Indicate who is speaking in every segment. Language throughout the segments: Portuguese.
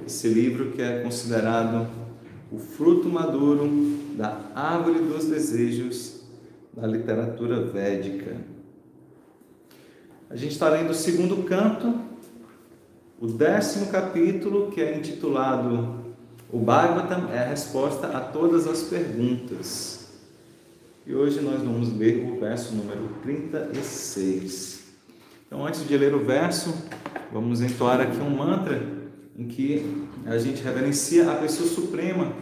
Speaker 1: esse livro que é considerado o fruto maduro da árvore dos desejos da literatura védica. A gente está lendo o segundo canto, o 10º capítulo, que é intitulado O Bhagavatam é a resposta a todas as perguntas. E hoje nós vamos ler o verso número 36. Então, antes de ler o verso, vamos entoar aqui um mantra em que a gente reverencia a pessoa suprema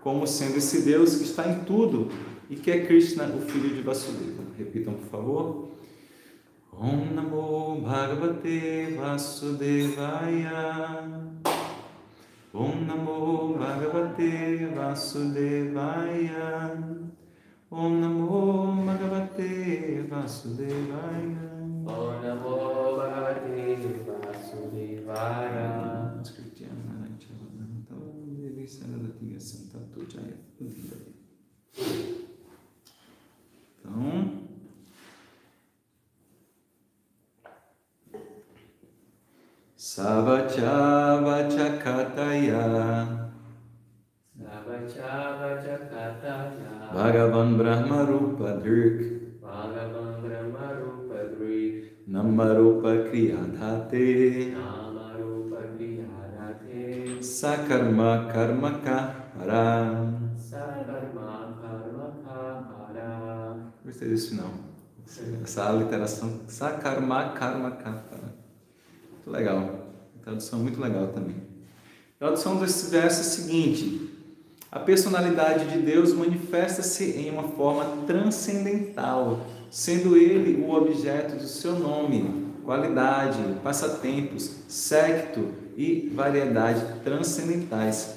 Speaker 1: como sendo esse Deus que está em tudo e que é Krishna, o filho de Vasudeva. Repitam, por favor. Om Namo Bhagavate Vasudevaya. Om Namo Bhagavate Vasudevaya. Om Namo Bhagavate Vasudevaya.
Speaker 2: Om Namo Bhagavate Vasudevaya.
Speaker 1: Então, Savacha Vachakataya Bhagavan Brahma Rupa Drik Namarupa Kriyadhate Sakarma Karmaka Hara. Gostei desse final. Essa aliteração Sakarma Karmaka Hara. Muito legal. Tradução muito legal também. A tradução desse verso é a seguinte: a personalidade de Deus manifesta-se em uma forma transcendental, sendo Ele o objeto do seu nome, qualidade, passatempos, séquito e variedade transcendentais.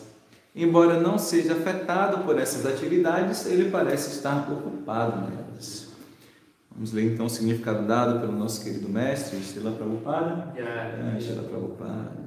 Speaker 1: Embora não seja afetado por essas atividades, ele parece estar ocupado nelas. Vamos ler então o significado dado pelo nosso querido mestre, Srila Prabhupada. Srila Prabhupada.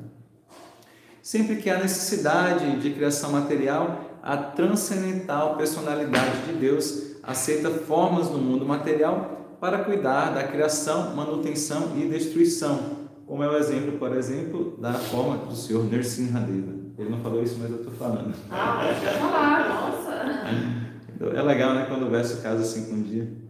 Speaker 1: Sempre que há necessidade de criação material, a transcendental personalidade de Deus aceita formas no mundo material para cuidar da criação, manutenção e destruição, como é o exemplo, por exemplo, da forma do Senhor Nrsimhadeva. Ele não falou isso, mas eu estou falando.
Speaker 3: Pode falar, nossa!
Speaker 1: É legal, né, quando o verso casa assim com um dia.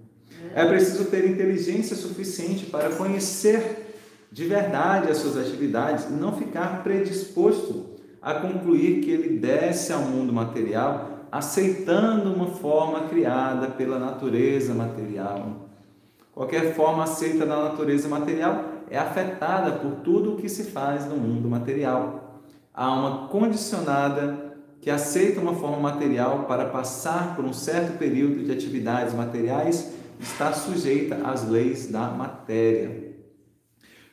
Speaker 1: É preciso ter inteligência suficiente para conhecer de verdade as suas atividades e não ficar predisposto a concluir que ele desce ao mundo material aceitando uma forma criada pela natureza material. Qualquer forma aceita da natureza material é afetada por tudo o que se faz no mundo material. A alma condicionada que aceita uma forma material para passar por um certo período de atividades materiais está sujeita às leis da matéria.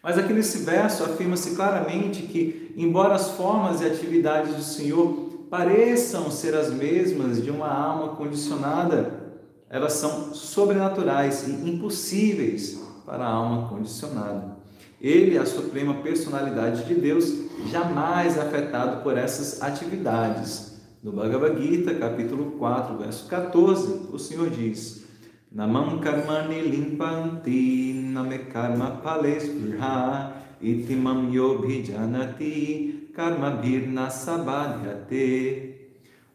Speaker 1: Mas aqui nesse verso afirma-se claramente que, embora as formas e atividades do Senhor pareçam ser as mesmas de uma alma condicionada, elas são sobrenaturais e impossíveis para a alma condicionada. Ele, a suprema personalidade de Deus, jamais é afetado por essas atividades. No Bhagavad Gita, capítulo 4, verso 14, o Senhor diz: Namam karmani limpanti name karma palespurha itimam yobhijanati karma birna sabadhyate.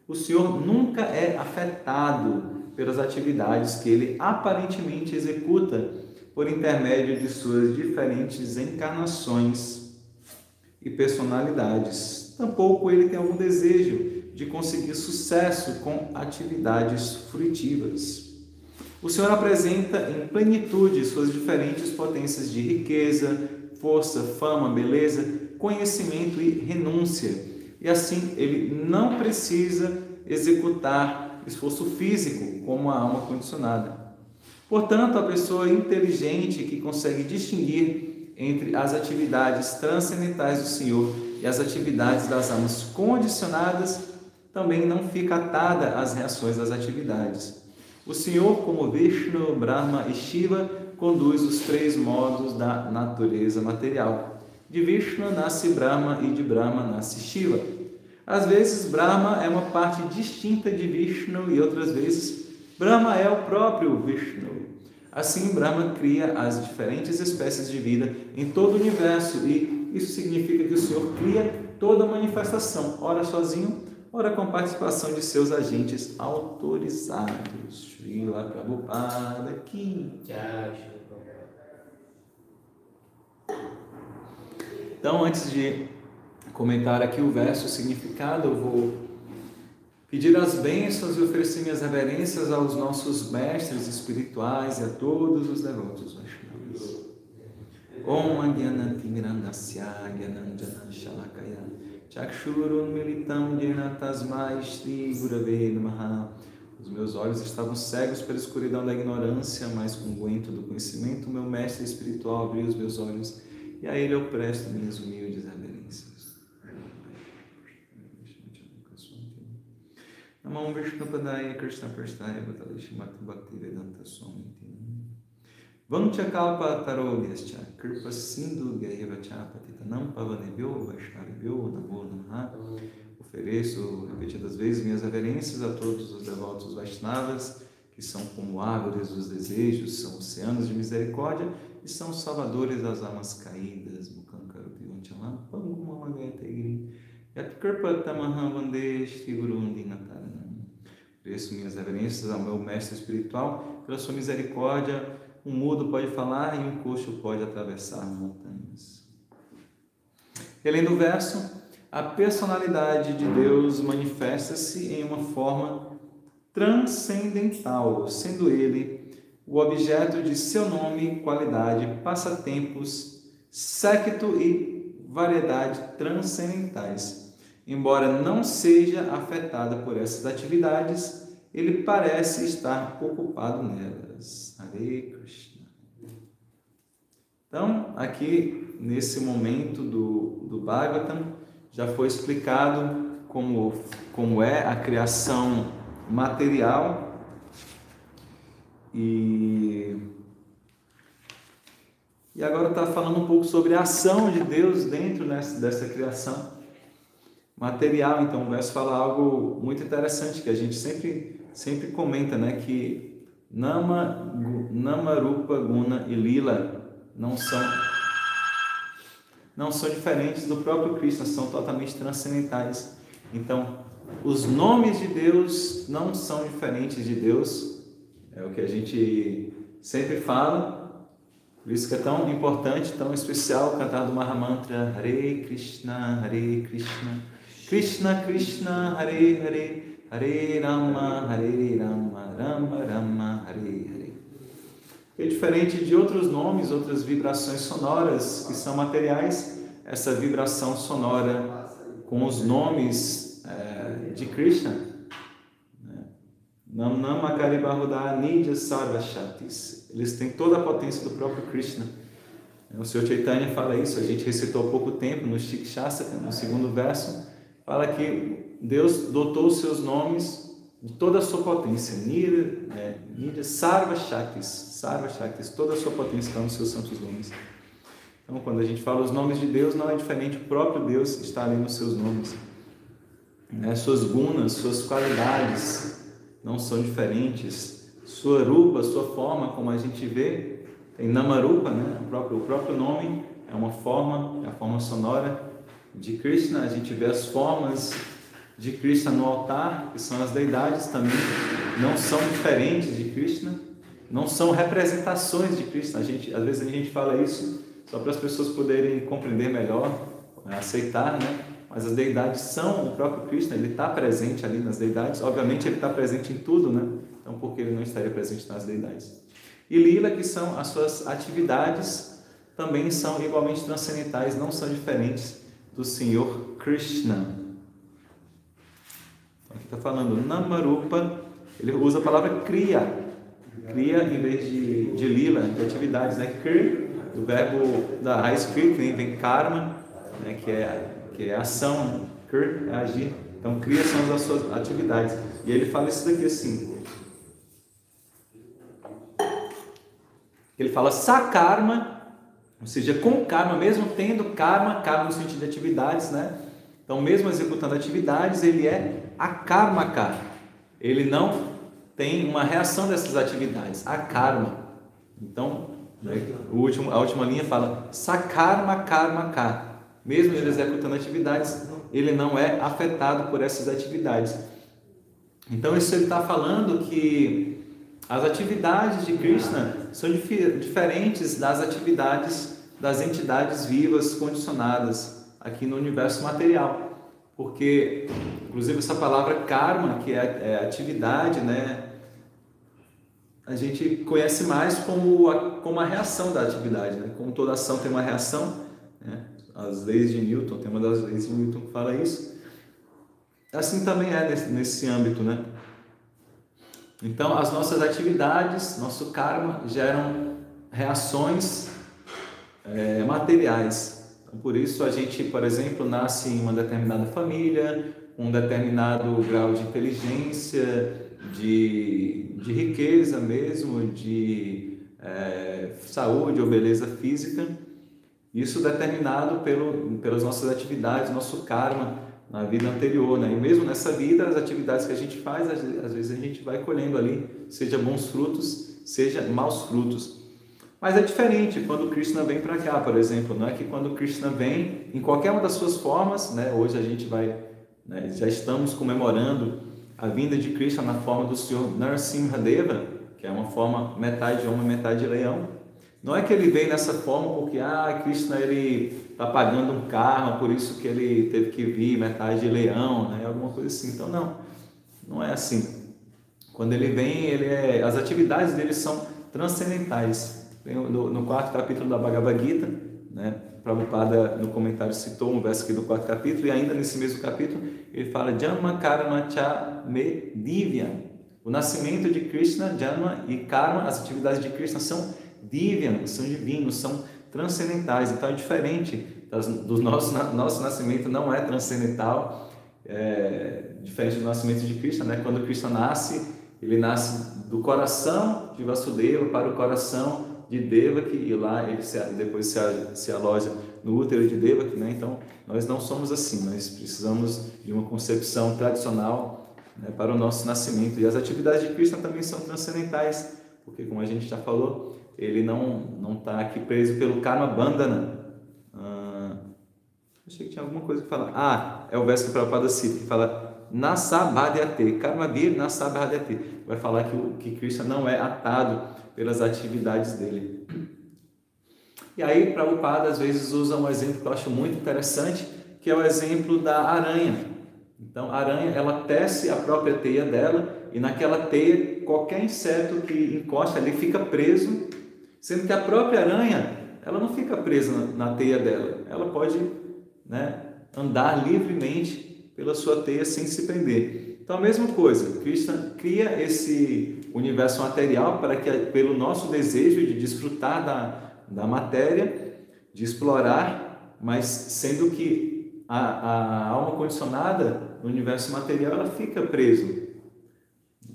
Speaker 1: O Senhor nunca é afetado pelas atividades que ele aparentemente executa por intermédio de suas diferentes encarnações e personalidades. Tampouco ele tem algum desejo de conseguir sucesso com atividades fruitivas. O Senhor apresenta em plenitude suas diferentes potências de riqueza, força, fama, beleza, conhecimento e renúncia. E assim, ele não precisa executar esforço físico como a alma condicionada. Portanto, a pessoa inteligente que consegue distinguir entre as atividades transcendentais do Senhor e as atividades das almas condicionadas também não fica atada às reações das atividades. O Senhor, como Vishnu, Brahma e Shiva, conduz os três modos da natureza material. De Vishnu nasce Brahma e de Brahma nasce Shiva. Às vezes, Brahma é uma parte distinta de Vishnu e outras vezes, Brahma é o próprio Vishnu. Assim, Brahma cria as diferentes espécies de vida em todo o universo e isso significa que o Senhor cria toda manifestação, ora sozinho, ora com participação de seus agentes autorizados. Srila Prabhupada aqui. Então, antes de comentar aqui o verso, o significado, eu vou pedir as bênçãos e oferecer minhas reverências aos nossos mestres espirituais e a todos os devotos Vaishnavas. Om Agyanantimirandasya Gyananjana Shalakaya Chakshurun Militam Jena Tasmai Shri Gurave Namaha. Os meus olhos estavam cegos pela escuridão da ignorância, mas com o unguento do conhecimento, o meu mestre espiritual abriu os meus olhos e a ele eu presto minhas humildes reverências. Namam Vishnu Padaya Krishna Prasthaya Bhatalishi Mati Bhakti Vedanta Swami Vanchakalpa Tarogyascha Kripa Sindhu Gayavacha Patitanam Pavanebhyo Vaishnavibhyo Namo Namaha. Ofereço repetidas vezes minhas reverências a todos os devotos Vaishnavas, que são como árvores dos desejos, são oceanos de misericórdia e são os salvadores das almas caídas. Mukankaruti Vanchalam Pangumamagategri Yatkirpa Tamaham Vande Shri Gurundi Nataranam. Ofereço minhas reverências ao meu mestre espiritual, pela sua misericórdia. Um mudo pode falar e um coxo pode atravessar montanhas. Relendo o verso, a personalidade de Deus manifesta-se em uma forma transcendental, sendo Ele o objeto de seu nome, qualidade, passatempos, séquito e variedade transcendentais. Embora não seja afetada por essas atividades, ele parece estar ocupado nelas. Hare Krishna. Então, aqui, nesse momento do Bhagavatam, já foi explicado como é a criação material e agora está falando um pouco sobre a ação de Deus dentro dessa criação material. Então, o verso fala algo muito interessante que a gente sempre comenta, né? Que Nama, Rupa, Guna e Lila não são diferentes do próprio Krishna, são totalmente transcendentais. Então, os nomes de Deus não são diferentes de Deus, é o que a gente sempre fala, por isso que é tão importante, tão especial cantar do Mahamantra Hare Krishna, Krishna Krishna, Hare Hare, Hare Rama, Rama Rama, Hare Hare. É diferente de outros nomes, outras vibrações sonoras que são materiais, essa vibração sonora com os nomes de Krishna, Nama Karibahuda Nidya Sarva Shaktis, eles têm toda a potência do próprio Krishna. O Sr. Chaitanya fala isso, a gente recitou há pouco tempo no Shikshastra, no segundo verso, fala que Deus dotou os seus nomes de toda a sua potência. Nidya Sarva Shaktis, toda a sua potência está nos seus santos nomes. Então, quando a gente fala os nomes de Deus, não é diferente, o próprio Deus está ali nos seus nomes. Suas gunas, suas qualidades não são diferentes. Sua rupa, sua forma, como a gente vê, tem Namarupa, né? O próprio nome é uma forma, é a forma sonora de Krishna. A gente vê as formas de Krishna no altar, que são as deidades também, não são diferentes de Krishna, não são representações de Krishna. Às vezes a gente fala isso só para as pessoas poderem compreender melhor, aceitar, né? Mas as deidades são o próprio Krishna, ele está presente ali nas deidades, obviamente ele está presente em tudo, né? Então por que ele não estaria presente nas deidades? E Lila, que são as suas atividades, também são igualmente transcendentais, não são diferentes do Senhor Krishna. Aqui está falando Namarupa, ele usa a palavra Kriya em vez de Lila, de atividades, né? Kri, do verbo da raiz Kri, que vem karma, né? que é ação, Kri é agir. Então, Kriya são as suas atividades. E ele fala isso daqui assim. Ele fala sakarma, ou seja, com karma, mesmo tendo karma no sentido de atividades, né? Então, mesmo executando atividades, ele é akarmaka. Ele não tem uma reação dessas atividades, akarma. Então, a última linha fala sakarma karmaka. mesmo ele executando atividades, ele não é afetado por essas atividades. Então isso ele está falando que as atividades de Krishna são diferentes das atividades das entidades vivas condicionadas aqui no universo material. Porque, inclusive, essa palavra karma, que é atividade, né? A gente conhece mais como a reação da atividade, né? Como toda ação tem uma reação, né? As leis de Newton, tem uma das leis de Newton que fala isso. Assim também é nesse âmbito, né? Então, as nossas atividades, nosso karma, geram reações materiais. Então, por isso, a gente, por exemplo, nasce em uma determinada família, com um determinado grau de inteligência, de riqueza mesmo, de saúde ou beleza física. Isso determinado pelas nossas atividades, nosso karma na vida anterior, né? E mesmo nessa vida, as atividades que a gente faz, às vezes a gente vai colhendo ali, seja bons frutos, seja maus frutos. Mas é diferente quando Krishna vem para cá, por exemplo, não é que quando Krishna vem, em qualquer uma das suas formas, né? Hoje a gente vai, né, já estamos comemorando a vinda de Krishna na forma do Senhor Narasimhadeva, que é uma forma metade homem, metade leão. Não é que ele vem nessa forma porque Krishna ele está pagando um karma, por isso que ele teve que vir metade leão, né? Alguma coisa assim. Então não é assim. Quando ele vem, as atividades dele são transcendentais. No quarto capítulo da Bhagavad Gita, né? Prabhupada no comentário citou um verso aqui do quarto capítulo, e ainda nesse mesmo capítulo ele fala Janma Karma Cha Me Divya. O nascimento de Krishna, Janma e Karma, as atividades de Krishna são Divya, são divinos, são transcendentais. Então é diferente do nosso nascimento, não é transcendental, diferente do nascimento de Krishna, né? Quando Krishna nasce, ele nasce do coração de Vasudeva para o coração de Devaki, e lá ele depois se aloja no útero de Devaki, né? Então nós não somos assim, nós precisamos de uma concepção tradicional, né, para o nosso nascimento. E as atividades de Krishna também são transcendentais, porque, como a gente já falou, ele não está aqui preso pelo karma bandhana. Achei que tinha alguma coisa que falar. É o verso que o Prabhupada cita, que fala Nasabhadyate, karma vir Nasabhadyate. Vai falar que Krishna não é atado pelas atividades dele. E aí, Prabhupada às vezes usa um exemplo que eu acho muito interessante, que é o exemplo da aranha. Então, a aranha, ela tece a própria teia dela, e naquela teia, qualquer inseto que encosta ali fica preso, sendo que a própria aranha, ela não fica presa na teia dela, ela pode, né, andar livremente pela sua teia sem se prender. Então, a mesma coisa, Krishna cria esse universo material para que, pelo nosso desejo de desfrutar da matéria, de explorar, mas sendo que a alma condicionada no universo material, ela fica presa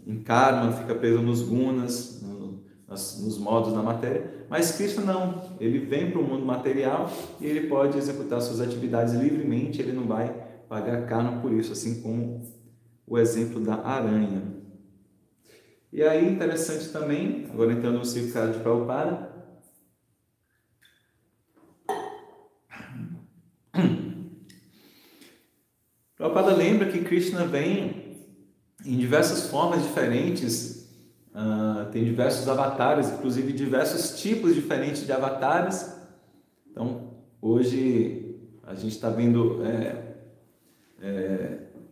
Speaker 1: em karma, fica presa nos gunas, nos modos da matéria. Mas Krishna não, ele vem para o mundo material e ele pode executar suas atividades livremente, ele não vai pagar karma por isso, assim como o exemplo da aranha. E aí, interessante também, agora entrando no significado de Prabhupada, Prabhupada lembra que Krishna vem em diversas formas diferentes, tem diversos avatares, inclusive diversos tipos diferentes de avatares. Então, hoje a gente está vendo,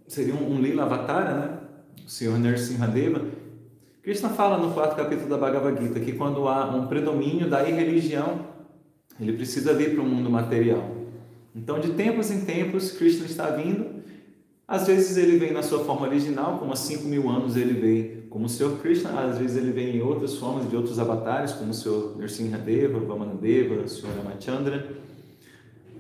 Speaker 1: seria um Lila Avatara, né? O Senhor Narasimhadeva. Krishna fala no quarto capítulo da Bhagavad Gita que quando há um predomínio da irreligião, ele precisa vir para o mundo material. Então, de tempos em tempos, Krishna está vindo. Às vezes ele vem na sua forma original, como há 5.000 anos ele veio como o Senhor Krishna. Às vezes ele vem em outras formas, de outros avatares, como o Senhor Narasimhadeva, Vamanadeva, o Senhor Ramachandra.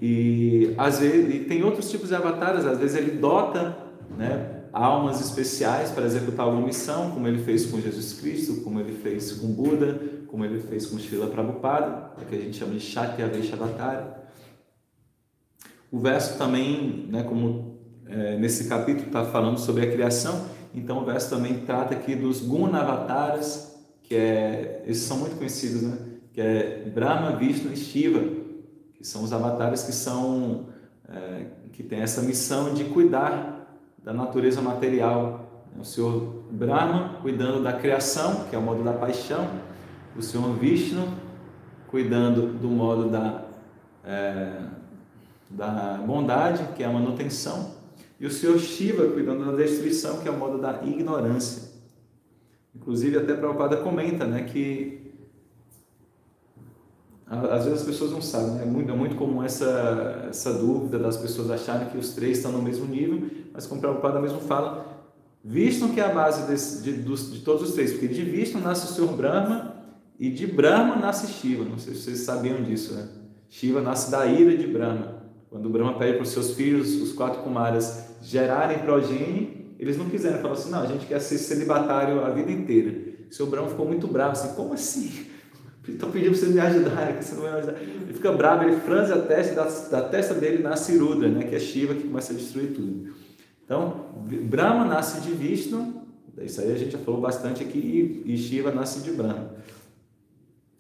Speaker 1: E às vezes tem outros tipos de avatares. Às vezes ele dota, né, almas especiais para executar alguma missão, como ele fez com Jesus Cristo, como ele fez com Buda, como ele fez com Srila Prabhupada, que a gente chama de Shakya Vaishavatara. O verso também, né, como nesse capítulo está falando sobre a criação, então o verso também trata aqui dos Guna Avataras, esses são muito conhecidos, né? Que é Brahma, Vishnu e Shiva, que são os avatares que são que tem essa missão de cuidar da natureza material. O Senhor Brahma cuidando da criação, que é o modo da paixão, o Senhor Vishnu cuidando do modo da bondade, que é a manutenção, e o Senhor Shiva cuidando da destruição, que é o modo da ignorância. Inclusive, até Prabhupada comenta, né, que às vezes as pessoas não sabem, né? É muito comum essa dúvida das pessoas acharem que os três estão no mesmo nível, mas como Prabhupada mesmo fala, Vishnu que é a base de todos os três, porque de Vishnu nasce o Senhor Brahma e de Brahma nasce Shiva. Não sei se vocês sabiam disso, né? Shiva nasce da ira de Brahma. Quando Brahma pede para os seus filhos, os 4 Kumaras, gerarem progenie, eles não quiseram, falaram assim, não, a gente quer ser celibatário a vida inteira. O Senhor Brahma ficou muito bravo, assim, como assim? Estou pedindo para você me ajudar, que você não vai me ajudar. Ele fica bravo, ele franze a testa, da testa dele nasce Rudra, né, que é Shiva, que começa a destruir tudo. Então, Brahma nasce de Vishnu, isso aí a gente já falou bastante aqui, e Shiva nasce de Brahma.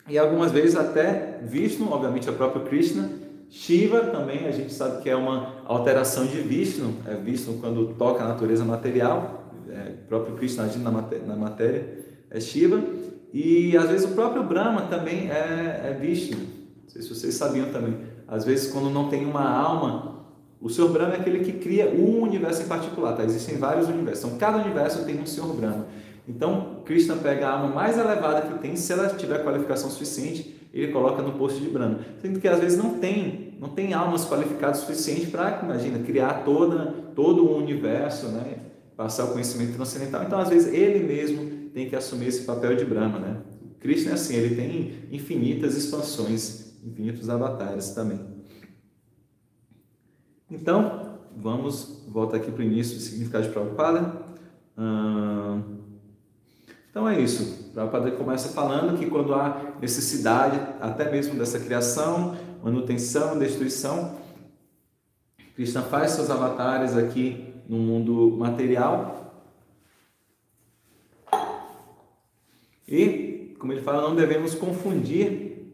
Speaker 1: E algumas vezes até Vishnu, obviamente é o próprio Krishna, Shiva também, a gente sabe que é uma alteração de Vishnu, Vishnu quando toca a natureza material, o próprio Krishna agindo na matéria, é Shiva, e às vezes o próprio Brahma também é Vishnu, não sei se vocês sabiam também, às vezes quando não tem uma alma, o Senhor Brahma é aquele que cria um universo em particular, tá? Existem vários universos, então cada universo tem um Senhor Brahma. Então, Krishna pega a alma mais elevada que tem, se ela tiver qualificação suficiente, ele coloca no posto de Brahma. Sendo que às vezes não tem almas qualificadas o suficiente para, imagina, criar todo o universo, né? Passar o conhecimento transcendental. Então, às vezes, ele mesmo tem que assumir esse papel de Brahma, né? Krishna é assim, ele tem infinitas expansões, infinitos avatares também. Então, vamos voltar aqui para o início do significado de Prabhupada. Então é isso, Prabhupada começa falando que quando há necessidade até mesmo dessa criação, manutenção, destruição, Krishna faz seus avatares aqui no mundo material e, como ele fala, não devemos confundir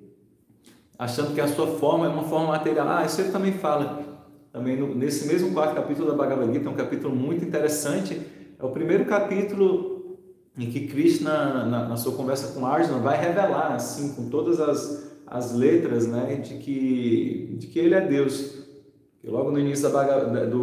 Speaker 1: achando que a sua forma é uma forma material. Isso ele também fala, também nesse mesmo 4º capítulo da Bhagavad Gita, é um capítulo muito interessante, é o primeiro capítulo em que Krishna, na sua conversa com Arjuna, vai revelar, assim, com todas as letras, né, de que ele é Deus. E logo no início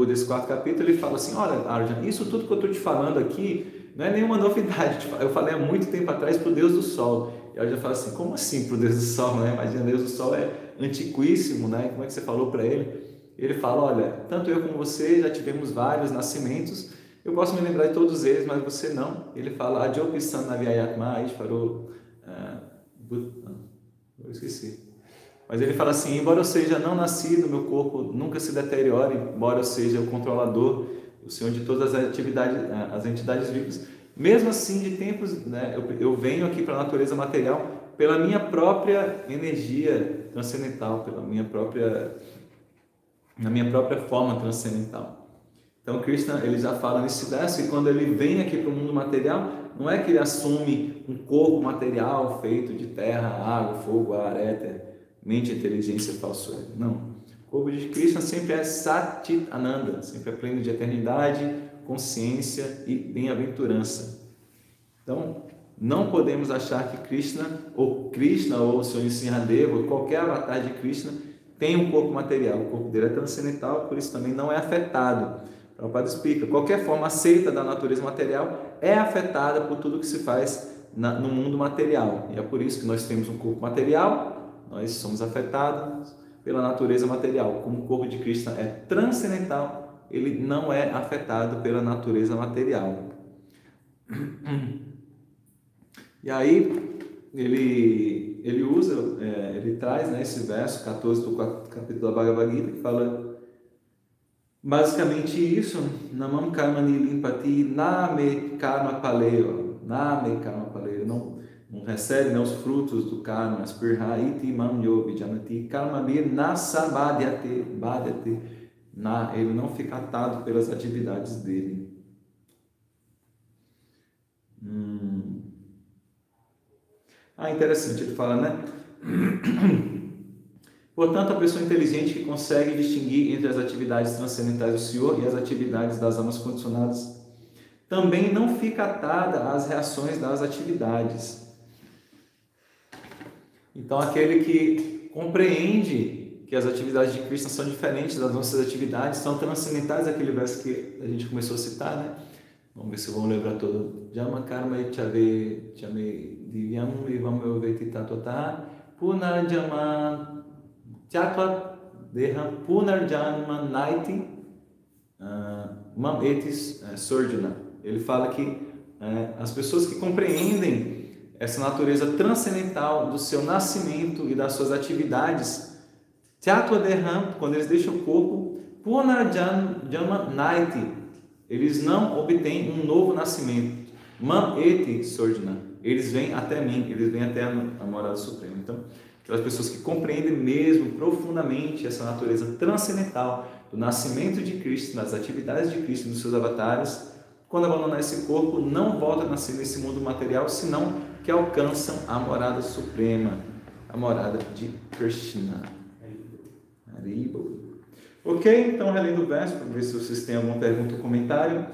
Speaker 1: desse 4º capítulo, ele fala assim, olha, Arjuna, isso tudo que eu estou te falando aqui não é nenhuma novidade. Eu falei há muito tempo atrás para o Deus do Sol. E Arjuna fala assim, como assim para o Deus do Sol? Né? Imagina, Deus do Sol é antiquíssimo, né? Como é que você falou para ele? Ele fala, olha, tanto eu como você já tivemos vários nascimentos, eu posso me lembrar de todos eles, mas você não. Ele fala, Adyopisan Navyayatma Ishvaro, eu esqueci. Mas ele fala assim, embora eu seja não nascido, meu corpo nunca se deteriore, embora eu seja o controlador, o Senhor de todas as entidades vivas, mesmo assim, de tempos, né, eu venho aqui para a natureza material pela minha própria energia transcendental, na minha própria forma transcendental. Então, Krishna, ele já fala nesse verso que quando ele vem aqui para o mundo material, não é que ele assume um corpo material feito de terra, água, fogo, ar, éter, mente, inteligência, falso. Não. O corpo de Krishna sempre é Satit Ananda, sempre é pleno de eternidade, consciência e bem-aventurança. Então, não podemos achar que Krishna ou o Senhor Nrsimhadeva, ou qualquer avatar de Krishna, tem um corpo material. O corpo dele é transcendental, por isso também não é afetado. Prabhupada explica, qualquer forma aceita da natureza material é afetada por tudo que se faz no mundo material. E é por isso que nós temos um corpo material, nós somos afetados pela natureza material. Como o corpo de Krishna é transcendental, ele não é afetado pela natureza material. E aí, ele traz, né, esse verso 14 do 4º capítulo da Bhagavad Gita, que fala basicamente isso, Namam Karmani Limpati Name Karma Paleo, não recebe, né, os frutos do karma, Spirha Iti Mam Yobi Janati Karma Bir Nasa Bhadyate, ele não fica atado pelas atividades dele. Interessante, ele fala, né? Portanto, a pessoa inteligente que consegue distinguir entre as atividades transcendentais do Senhor e as atividades das almas condicionadas também não fica atada às reações das atividades. Então, aquele que compreende que as atividades de Cristo são diferentes das nossas atividades, são transcendentais, aquele verso que a gente começou a citar, né? Vamos ver se vamos lembrar todo. Jama karma chave divyam vivam vetitata punarjama chatva deham punarjama naiti mam etis sorduna. Ele fala que as pessoas que compreendem essa natureza transcendental do seu nascimento e das suas atividades, chatva deham, quando eles deixam o corpo, punarjama naiti, eles não obtêm um novo nascimento. Mam eti sorduna. Eles vêm até mim, eles vêm até a morada suprema. Então, aquelas pessoas que compreendem mesmo profundamente essa natureza transcendental do nascimento de Cristo, das atividades de Cristo, dos seus avatares, quando abandonam esse corpo, não voltam a nascer nesse mundo material, senão que alcançam a morada suprema, a morada de Krishna. Ok? Então, relendo o verso, para ver se vocês têm alguma pergunta ou comentário.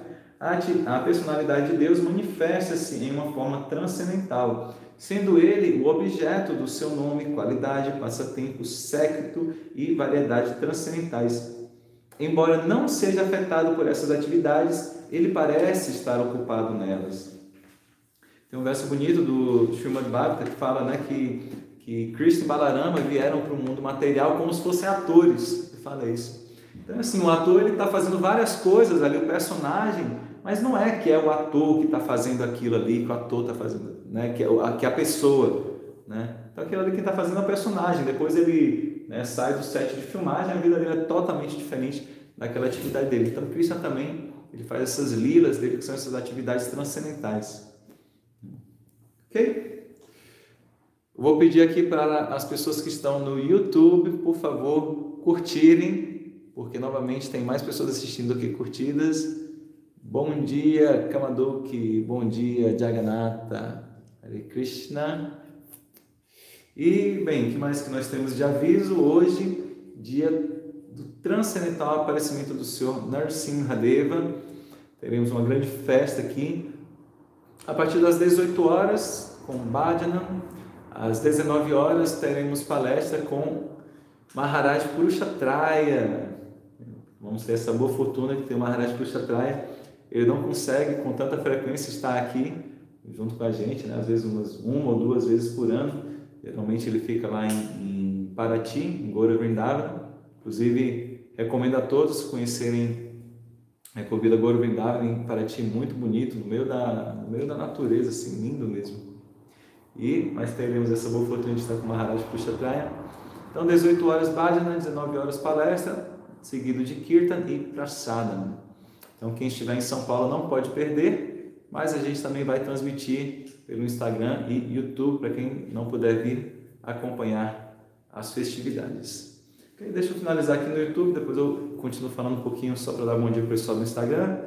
Speaker 1: A personalidade de Deus manifesta-se em uma forma transcendental, sendo Ele o objeto do seu nome, qualidade, passatempo, séquito e variedade transcendentais. Embora não seja afetado por essas atividades, Ele parece estar ocupado nelas. Tem um verso bonito do Srimad Bhagavatam que fala, né, que Krishna e Balarama vieram para o mundo material como se fossem atores. Ele fala isso. Então, assim, o ator ele está fazendo várias coisas ali, o personagem, mas não é que é o ator que está fazendo aquilo ali, que o ator está fazendo, né? Que é a pessoa, né? Então, aquilo ali que está fazendo é o personagem. Depois ele, né, sai do set de filmagem, a vida dele é totalmente diferente daquela atividade dele. Então, Krishna também ele faz essas lilas dele, que são essas atividades transcendentais. Ok? Vou pedir aqui para as pessoas que estão no YouTube, por favor, curtirem, porque novamente tem mais pessoas assistindo do que curtidas. Bom dia, Kamaduki. Bom dia, Jagannatha. Hare Krishna. E, bem, o que mais que nós temos de aviso? Hoje, dia do transcendental aparecimento do Senhor Narasimhadeva. Teremos uma grande festa aqui. A partir das 18 horas, com Bhajanam. Às 19 horas, teremos palestra com Maharaj Purushatraya. Vamos ter essa boa fortuna de ter o Maharaj Purushatraya. Ele não consegue com tanta frequência estar aqui junto com a gente, né? Às vezes uma ou duas vezes por ano. Geralmente ele fica lá em Paraty, em Gaura Vrindavan. Inclusive, recomendo a todos conhecerem a Ecovila Gaura Vrindavan em Paraty, muito bonito, no meio da natureza, assim, lindo mesmo. Mas teremos essa boa fortuna de estar com o Maharaj Purushatraya. Então, 18 horas Bhajana, 19 horas palestra, seguido de Kirtan e Prasadam. Então, quem estiver em São Paulo não pode perder, mas a gente também vai transmitir pelo Instagram e YouTube, para quem não puder vir acompanhar as festividades. Okay, deixa eu finalizar aqui no YouTube, depois eu continuo falando um pouquinho só para dar bom dia para o pessoal do Instagram.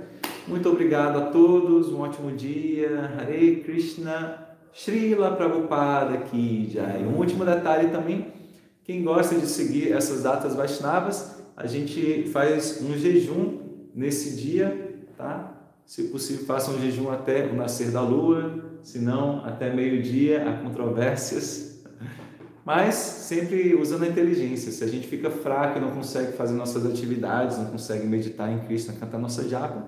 Speaker 1: Muito obrigado a todos, um ótimo dia, Hare Krishna, Srila Prabhupada Ki Jai. Um último detalhe também, quem gosta de seguir essas datas Vaishnavas, a gente faz um jejum nesse dia, tá? Se possível, faça um jejum até o nascer da lua, se não, até meio-dia, há controvérsias. Mas sempre usando a inteligência. Se a gente fica fraco e não consegue fazer nossas atividades, não consegue meditar em Krishna, cantar nossa japa,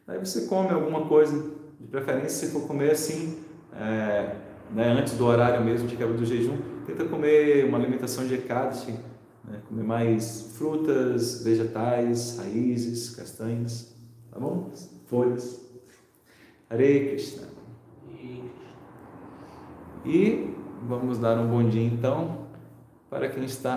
Speaker 1: aí você come alguma coisa, de preferência se for comer assim, né, antes do horário mesmo de quebra do jejum, tenta comer uma alimentação de Ekadashi, né, comer mais frutas, vegetais, raízes, castanhas, tá bom? Folhas. Hare Krishna. E vamos dar um bom dia então para quem está